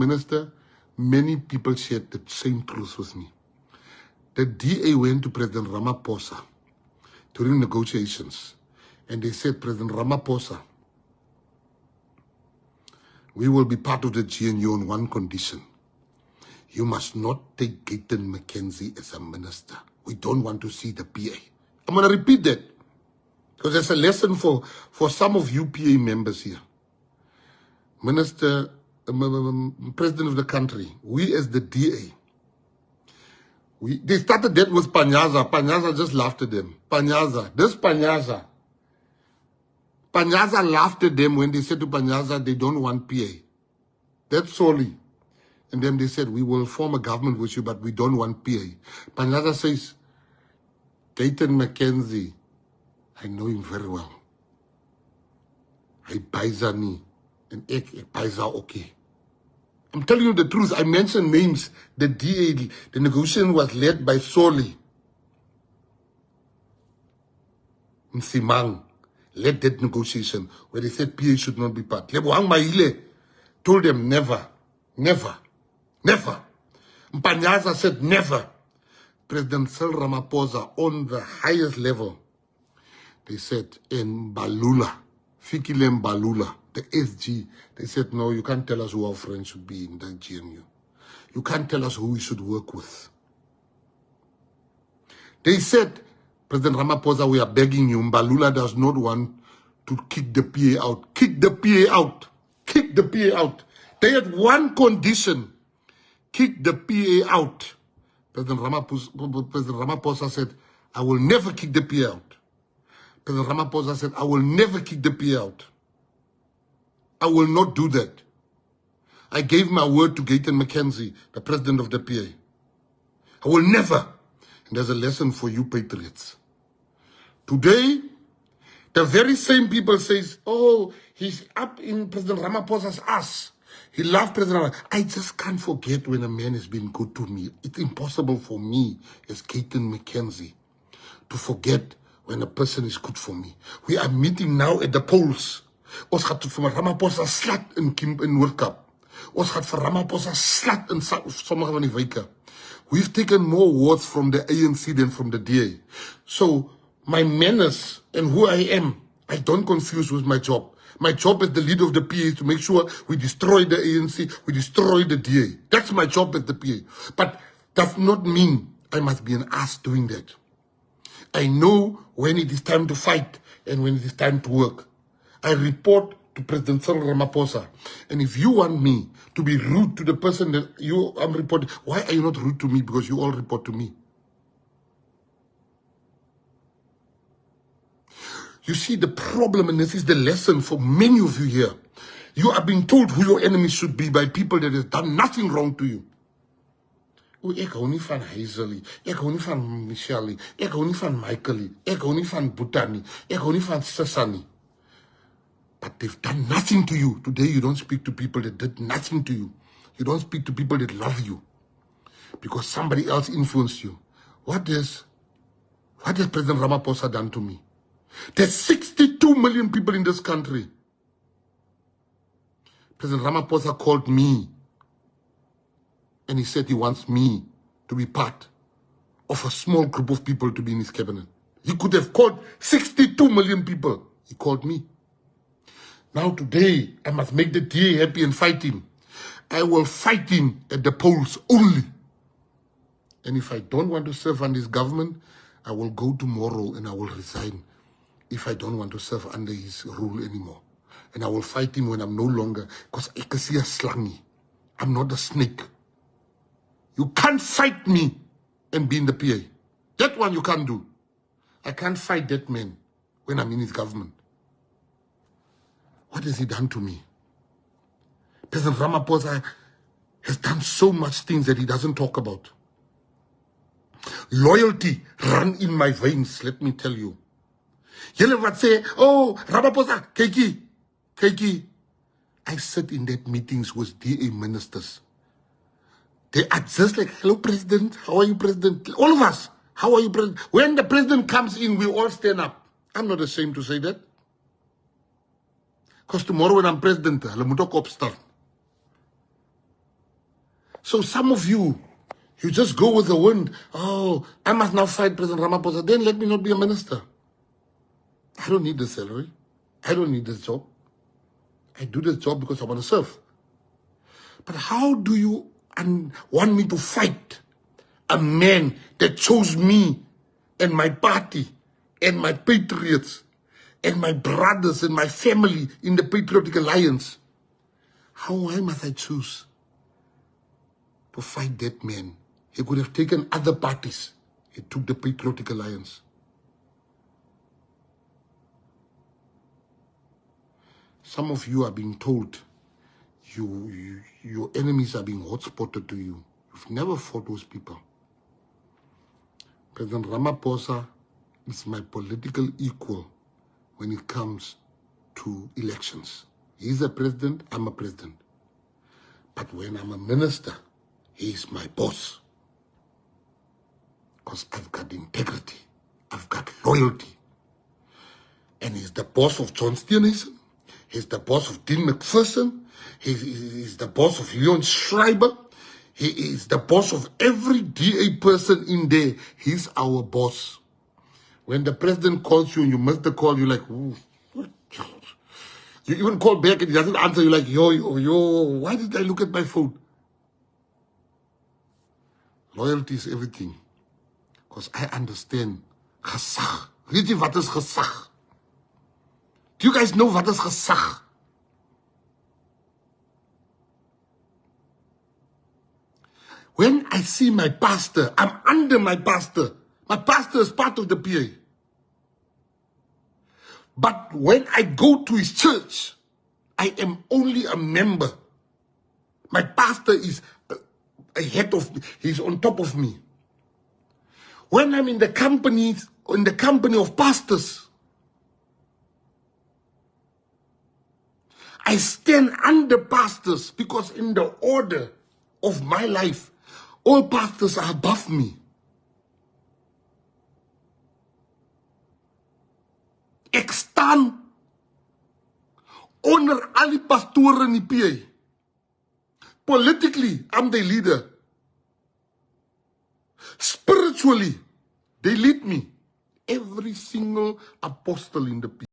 Minister, many people shared the same truth with me. The DA went to President Ramaphosa during negotiations, and they said, President Ramaphosa, we will be part of the GNU on one condition. You must not take Gayton McKenzie as a minister. We don't want to see the PA. I'm going to repeat that, because there's a lesson for some of you PA members here. Minister, President of the country, we as the DA, they started that with Panyaza. Panyaza just laughed at them. Panyaza laughed at them when they said to Panyaza they don't want PA. That's solely. And then they said, we will form a government with you, but we don't want PA. Panyaza says, Gayton McKenzie, I know him very well. I paisani and ek paisa okay. I'm telling you the truth. I mentioned names. The DA, the negotiation was led by Soli. Msimang led that negotiation where they said PA should not be part. Lebohang Maile told them never, never, never. Mpanyaza said never. President Cyril Ramaphosa on the highest level, they said in Balula, Fikile Balula, the SG, they said, no, you can't tell us who our friends should be in the GNU. You can't tell us who we should work with. They said, President Ramaphosa, we are begging you, Mbalula does not want to kick the PA out. Kick the PA out. Kick the PA out. They had one condition. Kick the PA out. President Ramaphosa said, I will never kick the PA out. President Ramaphosa said, I will never kick the PA out. I will not do that. I gave my word to Gayton McKenzie, the president of the PA. I will never. And there's a lesson for you patriots. Today, the very same people says, oh, he's up in President Ramaphosa's ass. He loved President Ramaphosa. I just can't forget when a man has been good to me. It's impossible for me as Gayton McKenzie to forget when a person is good for me. We are meeting now at the polls. Ons gaat vir Ramaphosa slat in Noordkap. Ons gaat vir Ramaphosa slat in sommige van die wijke. We've taken more words from the ANC than from the DA. So my manners and who I am, I don't confuse with my job. My job as the leader of the PA is to make sure we destroy the ANC, we destroy the DA. That's my job as the PA. But does not mean I must be an ass doing that. I know when it is time to fight and when it is time to work. I report to President Cyril Ramaphosa. And if you want me to be rude to the person that I'm reporting, why are you not rude to me? Because you all report to me. You see the problem, and this is the lesson for many of you here. You are being told who your enemy should be by people that have done nothing wrong to you. Oh, ek hou nie van Hazel, ek hou nie van Michelle, ek hou nie van Michael, ek hou nie van Butani, ek hou nie van Sasani. But they've done nothing to you. Today you don't speak to people that did nothing to you. You don't speak to people that love you because somebody else influenced you. What has President Ramaphosa done to me? There's 62 million people in this country. President Ramaphosa called me and he said he wants me to be part of a small group of people to be in his cabinet. He could have called 62 million people. He called me. Now today, I must make the DA happy and fight him. I will fight him at the polls only. And if I don't want to serve under his government, I will go tomorrow and I will resign if I don't want to serve under his rule anymore. And I will fight him when I'm no longer, because I can see a slangy. I'm not a snake. You can't fight me and be in the PA. That one you can't do. I can't fight that man when I'm in his government. What has he done to me? President Ramaphosa has done so much things that he doesn't talk about. Loyalty run in my veins, let me tell you. Julle wat say, oh, Ramaphosa, Keiki. I sit in that meetings with DA ministers. They are just like, hello, President. How are you, President? All of us. How are you, President? When the President comes in, we all stand up. I'm not ashamed to say that. Because tomorrow when I'm president, hulle moet ook opstaan. So some of you just go with the wind. Oh, I must now fight President Ramaphosa. Then let me not be a minister. I don't need the salary. I don't need this job. I do this job because I want to serve. But how do you want me to fight a man that chose me and my party and my patriots and my brothers and my family in the Patriotic Alliance? Why must I choose to fight that man? He could have taken other parties. He took the Patriotic Alliance. Some of you are being told your enemies are being hot-spotted to you. You've never fought those people. President Ramaphosa is my political equal when it comes to elections. He's a president, I'm a president. But when I'm a minister, he's my boss. Because I've got integrity, I've got loyalty. And he's the boss of John Steenhuisen, he's the boss of Dean McPherson, he's the boss of Leon Schreiber, he is the boss of every DA person in there. He's our boss. When the president calls you and you miss the call, you're like, ooh. You even call back and he doesn't answer. You're like, yo, why did I look at my phone? Loyalty is everything. Because I understand gesag. Weet jy wat is gesag? Do you guys know what is gesag? When I see my pastor, I'm under my pastor. My pastor is part of the PA. But when I go to his church, I am only a member. My pastor is ahead of me. He's on top of me. When I'm in the company of pastors, I stand under pastors because in the order of my life, all pastors are above me. Ek staan onder al die pastore in die PA. Politically, I'm the leader. Spiritually, they lead me. Every single apostle in the PA.